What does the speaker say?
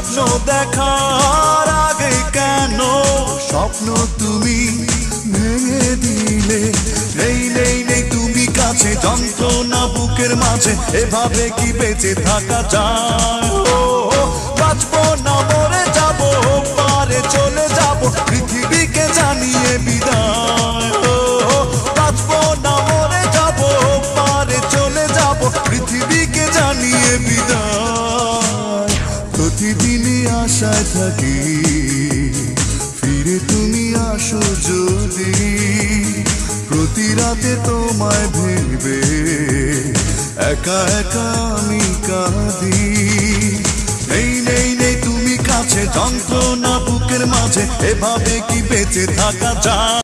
স্বপ্ন দেখার আগে কেন স্বপ্ন তুমি ভেঙে দিলে? নেই নেই নেই তুমি কাছে, যন্ত্রণা বুকের মাঝে, এভাবে কি বেঁচে থাকা যায়? ও বাঁচবো না মরে যাবো, পারে চলে যাবো, পৃথিবীকে জানিয়ে বিদায়। ও বাঁচবো না মরে যাবো, পারে চলে যাবো, পৃথিবীকে জানিয়ে বিদায়। প্রতিদিনই আশায় থাকি ফিরে তুমি আসো যদি, প্রতি রাতে তোমায় ভেবে একা একা আমি কাঁদি। নেই নেই নেই তুমি কাছে, যন্ত্রণা বুকের মাঝে, এভাবে কি বেঁচে থাকা যায়?